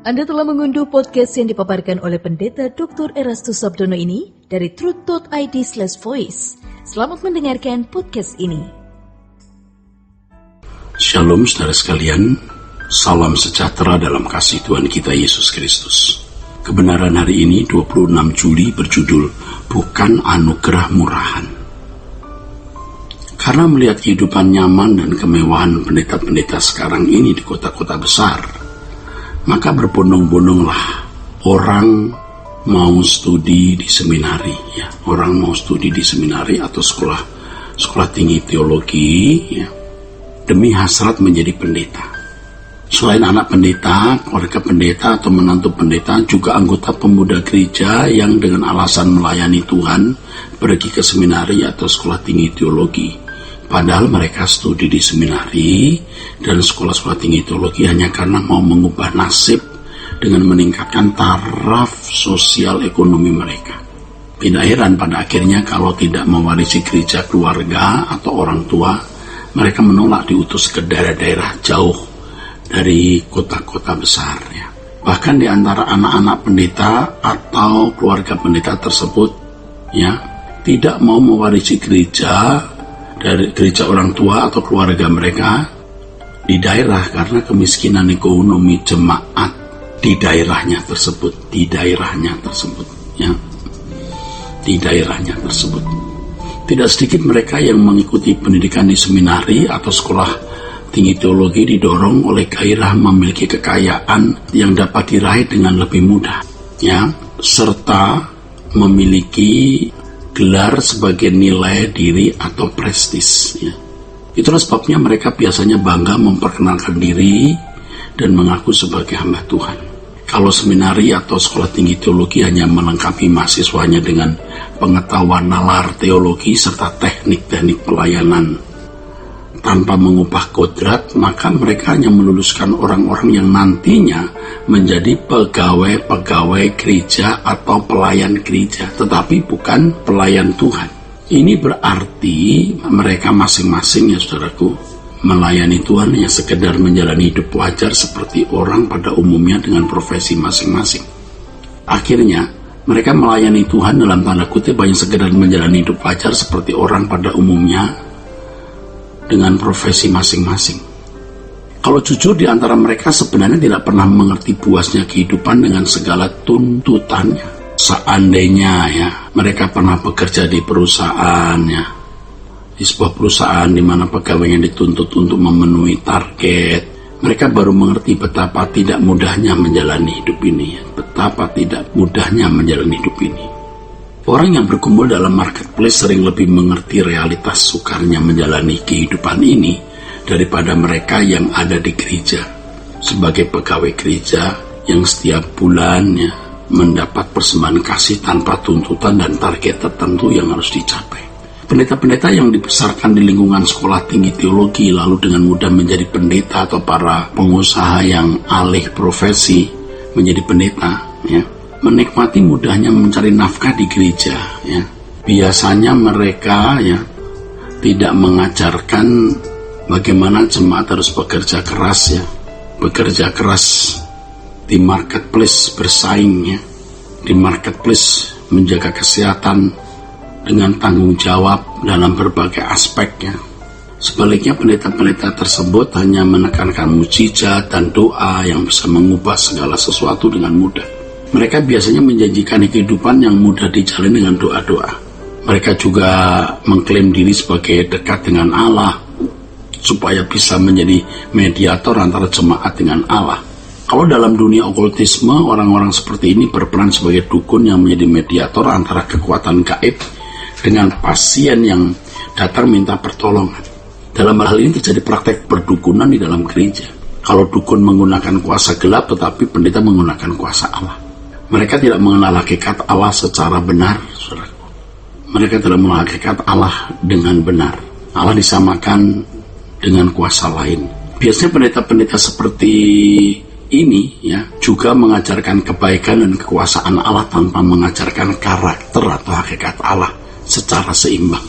Anda telah mengunduh podcast yang dipaparkan oleh Pendeta Dr. Erastus Sabdono ini dari truth.id/voice. Selamat mendengarkan podcast ini. Shalom saudara sekalian, salam sejahtera dalam kasih Tuhan kita Yesus Kristus. Kebenaran hari ini 26 Juli berjudul Bukan Anugerah Murahan. Karena melihat kehidupan nyaman dan kemewahan pendeta-pendeta sekarang ini di kota-kota besar, maka berbondong-bondonglah orang mau studi di seminari, ya. Orang mau studi di seminari atau sekolah tinggi teologi, ya, demi hasrat menjadi pendeta. Selain anak pendeta, keluarga pendeta atau menantu pendeta, juga anggota pemuda gereja yang dengan alasan melayani Tuhan pergi ke seminari atau sekolah tinggi teologi. Padahal mereka studi di seminari dan sekolah-sekolah tinggi teologi hanya karena mau mengubah nasib dengan meningkatkan taraf sosial ekonomi mereka. Tidak heran pada akhirnya kalau tidak mewarisi gereja keluarga atau orang tua, mereka menolak diutus ke daerah-daerah jauh dari kota-kota besar. Ya. Bahkan di antara anak-anak pendeta atau keluarga pendeta tersebut, ya, tidak mau mewarisi gereja dari gereja orang tua atau keluarga mereka di daerah karena kemiskinan ekonomi jemaat di daerahnya tersebut, ya, di daerahnya tersebut. Tidak sedikit mereka yang mengikuti pendidikan di seminari atau sekolah tinggi teologi didorong oleh gairah memiliki kekayaan yang dapat diraih dengan lebih mudah, ya, serta memiliki gelar sebagai nilai diri atau prestis, ya. Itulah sebabnya mereka biasanya bangga memperkenalkan diri dan mengaku sebagai hamba Tuhan. Kalau seminari atau sekolah tinggi teologi hanya melengkapi mahasiswanya dengan pengetahuan nalar teologi serta teknik-teknik pelayanan tanpa mengubah kodrat, maka mereka hanya meluluskan orang-orang yang nantinya menjadi pegawai-pegawai gereja atau pelayan gereja, tetapi bukan pelayan Tuhan. Ini berarti mereka masing-masing, ya saudaraku, melayani Tuhan yang sekedar menjalani hidup wajar seperti orang pada umumnya dengan profesi masing-masing. Akhirnya, mereka melayani Tuhan dalam tanda kutip hanya sekedar menjalani hidup wajar seperti orang pada umumnya dengan profesi masing-masing. Kalau jujur, di antara mereka sebenarnya tidak pernah mengerti puasnya kehidupan dengan segala tuntutannya. Seandainya, ya, mereka pernah bekerja di perusahaan, ya, di sebuah perusahaan di mana pegawainya dituntut untuk memenuhi target, mereka baru mengerti betapa tidak mudahnya menjalani hidup ini, ya. Betapa tidak mudahnya menjalani hidup ini. Orang yang berkumpul dalam marketplace sering lebih mengerti realitas sukarnya menjalani kehidupan ini daripada mereka yang ada di gereja sebagai pegawai gereja yang setiap bulannya mendapat persembahan kasih tanpa tuntutan dan target tertentu yang harus dicapai. Pendeta-pendeta yang dibesarkan di lingkungan sekolah tinggi teologi lalu dengan mudah menjadi pendeta atau para pengusaha yang alih profesi menjadi pendeta, ya, menikmati mudahnya mencari nafkah di gereja, ya. Biasanya mereka, ya, tidak mengajarkan bagaimana jemaat harus bekerja keras, ya. Bekerja keras di marketplace, bersaing, ya. Di marketplace menjaga kesehatan dengan tanggung jawab dalam berbagai aspek, ya. Sebaliknya pendeta-pendeta tersebut hanya menekankan mujizat dan doa yang bisa mengubah segala sesuatu dengan mudah. Mereka biasanya menjanjikan kehidupan yang mudah dijalani dengan doa-doa. Mereka juga mengklaim diri sebagai dekat dengan Allah, supaya bisa menjadi mediator antara jemaat dengan Allah. Kalau dalam dunia okultisme, orang-orang seperti ini berperan sebagai dukun yang menjadi mediator antara kekuatan gaib dengan pasien yang datang minta pertolongan. Dalam hal ini terjadi praktek perdukunan di dalam gereja. Kalau dukun menggunakan kuasa gelap, tetapi pendeta menggunakan kuasa Allah. Mereka tidak mengenal hakikat Allah secara benar, saudaraku. Mereka tidak mengenal hakikat Allah dengan benar. Allah disamakan dengan kuasa lain. Biasanya pendeta-pendeta seperti ini, ya, juga mengajarkan kebaikan dan kekuasaan Allah tanpa mengajarkan karakter atau hakikat Allah secara seimbang.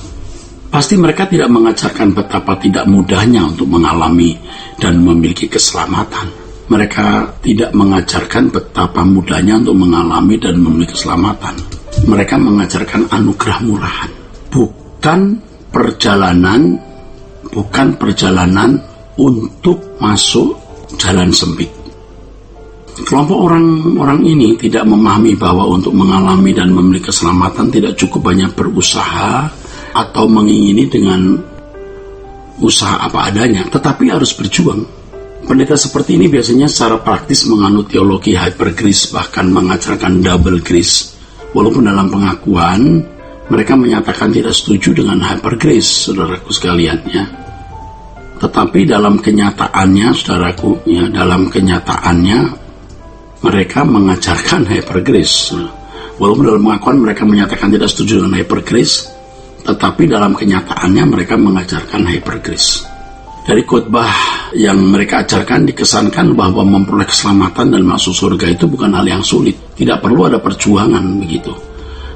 Pasti mereka tidak mengajarkan betapa tidak mudahnya untuk mengalami dan memiliki keselamatan. Mereka tidak mengajarkan betapa mudahnya untuk mengalami dan memiliki keselamatan. Mereka mengajarkan anugerah murahan, bukan perjalanan untuk masuk jalan sempit. Kelompok orang-orang ini tidak memahami bahwa untuk mengalami dan memiliki keselamatan tidak cukup banyak berusaha atau mengingini dengan usaha apa adanya, tetapi harus berjuang. Pendeta seperti ini biasanya secara praktis menganut teologi hypergrace, bahkan mengajarkan double grace. Walaupun dalam pengakuan mereka menyatakan tidak setuju dengan hypergrace, saudaraku sekalian ya. Tetapi dalam kenyataannya, saudaraku ya, dalam kenyataannya mereka mengajarkan hypergrace. Walaupun dalam pengakuan mereka menyatakan tidak setuju dengan hypergrace, tetapi dalam kenyataannya mereka mengajarkan hypergrace. Dari khotbah yang mereka ajarkan dikesankan bahwa memperoleh keselamatan dan masuk surga itu bukan hal yang sulit. Tidak perlu ada perjuangan begitu.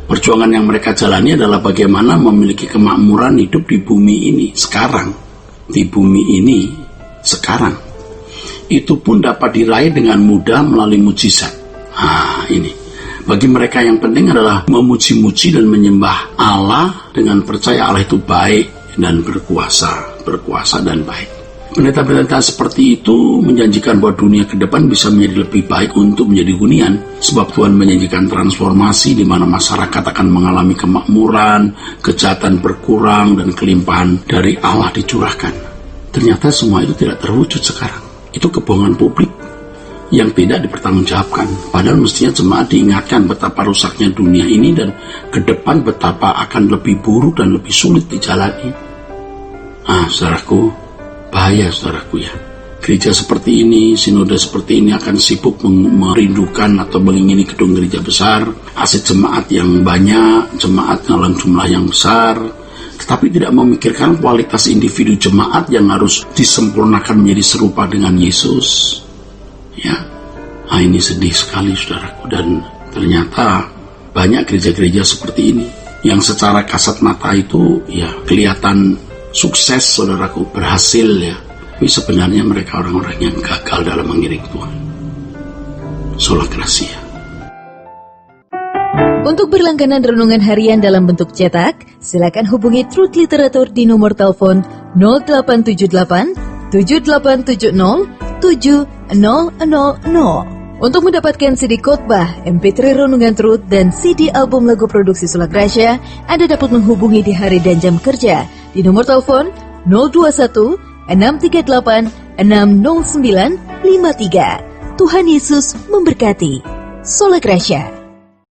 Perjuangan yang mereka jalani adalah bagaimana memiliki kemakmuran hidup di bumi ini sekarang. Di bumi ini sekarang. Itu pun dapat diraih dengan mudah melalui mujizat. Ini. Bagi mereka yang penting adalah memuji-muji dan menyembah Allah dengan percaya Allah itu baik dan berkuasa dan baik. Pendeta-pendeta seperti itu menjanjikan bahwa dunia ke depan bisa menjadi lebih baik untuk menjadi hunian, sebab Tuhan menjanjikan transformasi di mana masyarakat akan mengalami kemakmuran, kejahatan berkurang, dan kelimpahan dari Allah dicurahkan. Ternyata semua itu tidak terwujud sekarang. Itu kebohongan publik yang tidak dipertanggungjawabkan. Padahal mestinya jemaat diingatkan betapa rusaknya dunia ini dan ke depan betapa akan lebih buruk dan lebih sulit dijalani. Saudaraku, bahaya saudaraku ya. Gereja seperti ini, sinode seperti ini akan sibuk merindukan atau mengingini gedung gereja besar, aset jemaat yang banyak, jemaat dalam jumlah yang besar, tetapi tidak memikirkan kualitas individu jemaat yang harus disempurnakan menjadi serupa dengan Yesus. Ya, ini sedih sekali saudaraku, dan ternyata banyak gereja-gereja seperti ini yang secara kasat mata itu ya kelihatan sukses saudaraku, berhasil ya, tapi sebenarnya mereka orang-orang yang gagal dalam mengiring Tuhan. Sola Gracia. Untuk berlangganan renungan harian dalam bentuk cetak, silakan hubungi Truth Literatur di nomor telepon 0878 7870 7000. Untuk mendapatkan CD khotbah, MP3 renungan Truth, dan CD album lagu produksi Sola Gracia, Anda dapat menghubungi di hari dan jam kerja di nomor telepon 021 638 60953. Tuhan Yesus memberkati. Sola Gracia.